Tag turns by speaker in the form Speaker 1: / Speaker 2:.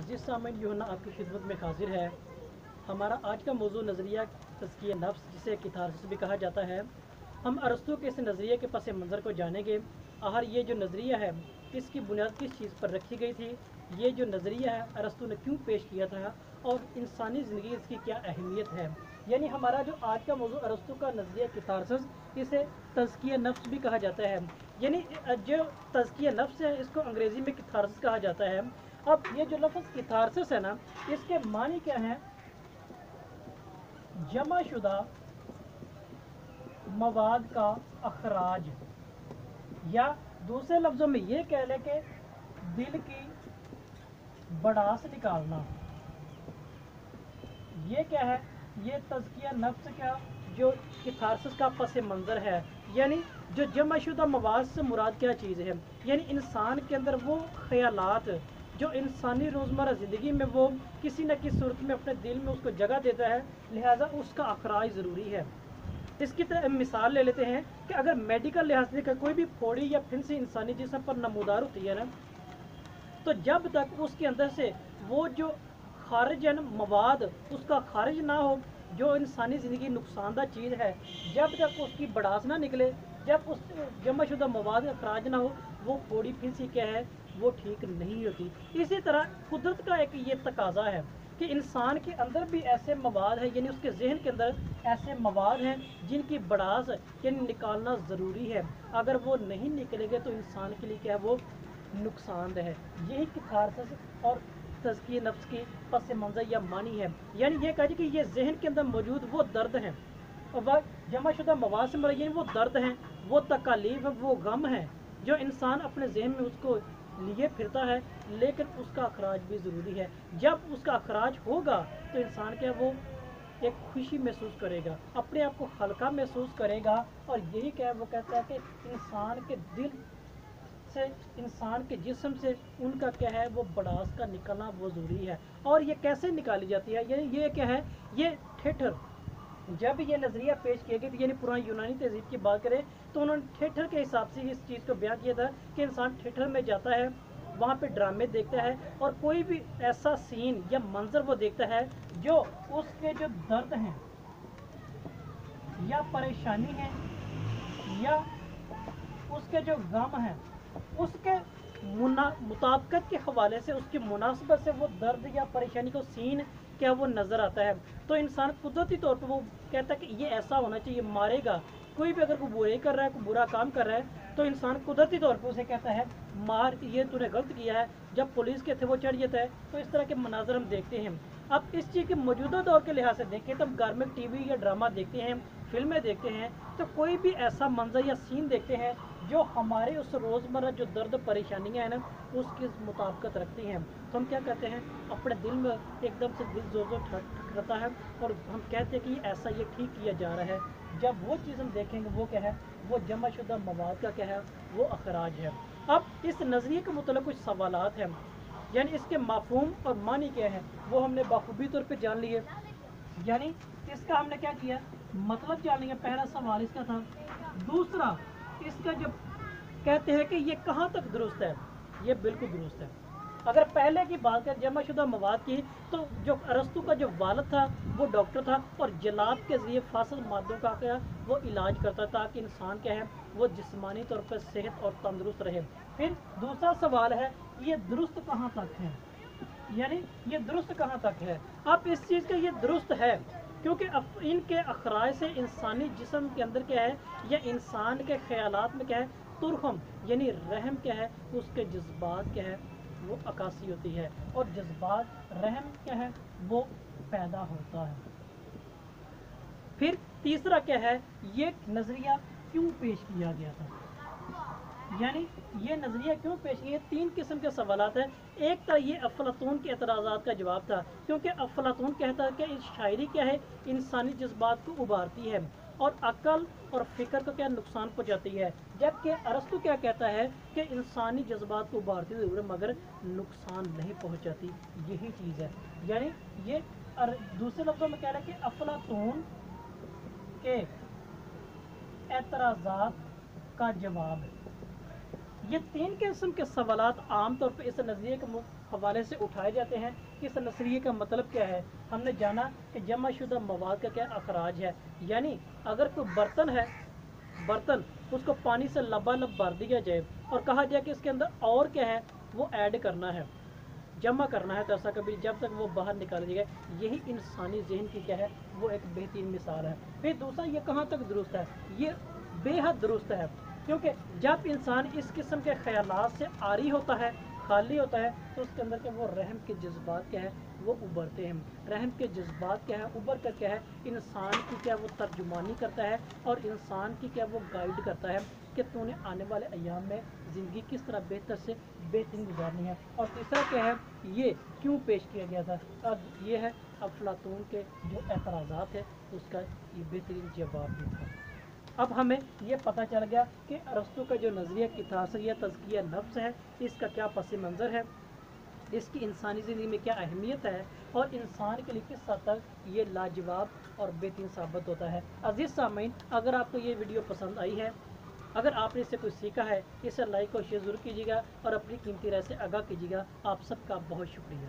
Speaker 1: अज़ीज़ सामीन यूहन्ना आपकी खिदमत में हाजिर है। हमारा आज का मौजू नज़रिया तज़किया नफ्स जिसे कितारसिस भी कहा जाता है। हम अरस्तू के इस नज़रिए के पस मंज़र को जानेंगे। आखिर ये जो नज़रिया है इसकी बुनियाद किस चीज़ पर रखी गई थी, ये जो नज़रिया है अरस्तू ने क्यों पेश किया था और इंसानी ज़िंदगी इसकी क्या अहमियत है। यानी हमारा जो आज का मौजू अरस्तू का नज़रिया कितारसिस, इसे तज़किया नफ्स भी कहा जाता है। यानी जो तज़किया नफ्स है इसको अंग्रेज़ी में कितारसिस कहा जाता है। अब ये जो लफ्ज़ कितारसिस है ना, इसके मानी क्या है? जमाशुदा मवाद का अखराज, या दूसरे लफ्ज़ों में ये कह लें कि दिल की भड़ास निकालना। ये क्या है? ये तज़किया नफ्स का जो कितारसिस का पस मंज़र है। यानी जो जमाशुदा मवाद से मुराद क्या चीज़ है? यानी इंसान के अंदर वो ख्यालात जो इंसानी रोज़मर्रा ज़िंदगी में वो किसी न किसी सूरत में अपने दिल में उसको जगह देता है, लिहाजा उसका अखराज ज़रूरी है। इसकी तरह मिसाल ले लेते हैं कि अगर मेडिकल लिहाज से देखा कोई भी फोड़ी या फिंसी इंसानी जिस्म पर नमूदार होती है ना, तो जब तक उसके अंदर से वो जो खारिज है ना मवाद उसका खारिज ना हो, जो इंसानी ज़िंदगी नुकसानदा चीज़ है, जब तक उसकी बड़ास ना निकले, जब उस जमाशुदा मवाद का खराज ना हो, वो फोड़ी फिंसी क्या है वो ठीक नहीं होती। इसी तरह कुदरत का एक ये तकाजा है कि इंसान के अंदर भी ऐसे मवाद है, यानी उसके जहन के अंदर ऐसे मवाद हैं जिनकी बड़ास यानी निकालना ज़रूरी है। अगर वो नहीं निकलेंगे तो इंसान के लिए क्या है वो नुकसानदेह है। यही कितारसिस और तज़किया नफ्स की पस मंज़र या मानी है। यानी ये कहा कि ये जहन के अंदर मौजूद वो दर्द हैं और वह जमाशुदा मवाद से मरा, यानी वो दर्द हैं, वो तकालीफ है, वो गम है जो इंसान अपने जहन में उसको लिए फिरता है, लेकिन उसका अखराज भी ज़रूरी है। जब उसका अखराज होगा तो इंसान क्या वो एक खुशी महसूस करेगा, अपने आप को हल्का महसूस करेगा। और यही क्या है वो कहता है कि इंसान के दिल से, इंसान के जिस्म से उनका क्या है वो बड़ास का निकलना वो ज़रूरी है। और ये कैसे निकाली जाती है? ये क्या है, ये ठेठर, जब ये नज़रिया पेश किया गया था, यानी पुरानी यूनानी तहजीब की बात करें तो उन्होंने ठेठर के हिसाब से इस चीज़ को बयान किया था कि इंसान ठेठर में जाता है, वहाँ पे ड्रामे देखता है और कोई भी ऐसा सीन या मंजर वो देखता है जो उसके जो दर्द हैं या परेशानी है या उसके जो गम है उसके मुताबिकत के हवाले से, उसकी मुनासबत से वो दर्द या परेशानी को सीन क्या वो नज़र आता है, तो इंसान कुदरती तौर पर वो कहता है कि ये ऐसा होना चाहिए, मारेगा। कोई भी अगर कोई बुराई कर रहा है, कोई बुरा काम कर रहा है, तो इंसान कुदरती तौर पर उसे कहता है मार, ये तूने गलत किया है। जब पुलिस के थे वो चढ़ जाता है। तो इस तरह के मनाजर हम देखते हैं। अब इस चीज़ के मौजूदा दौर के लिहाज से देखें तो हम घर में टीवी या ड्रामा देखते हैं, फिल्में देखते हैं, तो कोई भी ऐसा मंजर या सीन देखते हैं जो हमारे उस रोज़मर्रा जो दर्द परेशानियाँ हैं ना उसकी मुताबिकत रखती हैं, तो हम क्या कहते हैं अपने दिल में एकदम से दिल जोर जोर ठकराता है और हम कहते हैं कि ऐसा ये ठीक किया जा रहा है। जब वो चीज़ हम देखेंगे वो क्या है वो जमाशुदा मवाद का क्या है वो अखराज है। अब इस नज़रिए के मुतल्लिक़ कुछ सवालात हैं, यानी इसके मफ़हूम और मानी क्या है वो हमने बखूबी तौर पर जान लिए। यानी इसका हमने क्या किया मतलब जान लिया। पहला सवाल इसका था। दूसरा इसका जब कहते हैं कि ये कहाँ तक दुरुस्त है, ये बिल्कुल दुरुस्त है। अगर पहले की बात करें जमाशुदा मवाद की, तो जो अरस्तु का जो वालिद था वो डॉक्टर था और जलाब के ज़रिए फासिद मादों का क्या वो इलाज करता ताकि इंसान क्या है वो जिस्मानी तौर पर सेहत और तंदुरुस्त रहे। फिर दूसरा सवाल है ये दुरुस्त कहाँ तक है, यानी ये दुरुस्त कहाँ तक है। अब इस चीज़ का ये दुरुस्त है क्योंकि इनके अखराज से इंसानी जिस्म के अंदर क्या है या इंसान के ख्यालात में क्या है तुरहम यानी रहम क्या है उसके जज्बात क्या है वो अक्सी होती है और जज्बात रहम क्या है वो पैदा होता है। फिर तीसरा क्या है ये नज़रिया क्यों पेश किया गया था, यानी ये नज़रिया क्यों पेश किया। तीन किस्म के सवालात हैं। एक तो ये अफलातून के एतराज़ात का जवाब था, क्योंकि अफलातून कहता है कि इस शायरी क्या है इंसानी जज्बात को उभारती है और अक्ल और फ़िक्र को क्या नुकसान पहुँचाती है, जबकि अरस्तु क्या कहता है कि इंसानी जज्बात को उभारती ज़रूर है मगर नुकसान नहीं पहुँचाती। यही चीज़ है। यानी ये दूसरे लफ्ज़ों में कह रहा है कि अफलातून के एतराज़ात का जवाब है। ये तीन किस्म के सवालात आम तौर पर इस नज़रिए के حوالے سے اٹھائے جاتے ہیں کہ اس نظریے کا مطلب کیا ہے۔ ہم نے جانا کہ جمع شدہ مواد کا کیا اخراج ہے، یعنی اگر کوئی برتن اس کو پانی سے لبالب بھر دیا جائے اور کہا جائے کہ اس کے اندر اور کیا ہے وہ ایڈ کرنا ہے، جمع کرنا ہے، تو ایسا کبھی جب تک وہ باہر نکال دیا جائے۔ یہی انسانی ذہن کی کیا ہے وہ ایک بہترین مثال ہے۔ پھر دوسرا، یہ کہاں تک درست ہے؟ یہ بے حد درست ہے، کیونکہ جب انسان اس قسم کے خیالات سے عاری ہوتا ہے، خالی ہوتا ہے، تو اس کے اندر کے وہ رحم کے جذبات کیا ہے وہ ابھرتے ہیں۔ رحم کے جذبات کیا ہے ابھر کر کیا ہے انسان کی کیا وہ ترجمانی کرتا ہے اور انسان کی کیا وہ گائیڈ کرتا ہے کہ تو نے آنے والے ایام میں زندگی کس طرح بہتر سے بہترین گزارنی ہے۔ اور تیسرا کیا ہے یہ کیوں پیش کیا گیا تھا، اب یہ ہے افلاطون کے جو اعتراضات ہے اس کا یہ بہترین جواب بھی تھا۔ اب ہمیں یہ پتہ چل گیا کہ ارسطو کا جو نظریہ کتاثر یا تزکیہ نفس ہے اس کا کیا پس منظر ہے، اس کی انسانی زندگی میں کیا اہمیت ہے اور انسان کے لیے کس حد تک یہ لاجواب اور بہترین ثابت ہوتا ہے۔ عزیز سامعین، اگر آپ کو یہ ویڈیو پسند آئی ہے، اگر آپ نے اس سے کچھ سیکھا ہے، اسے لائک اور شیئر ضرور کیجیے گا اور اپنی قیمتی رائے سے آگاہ کیجیے گا۔ آپ سب کا بہت شکریہ۔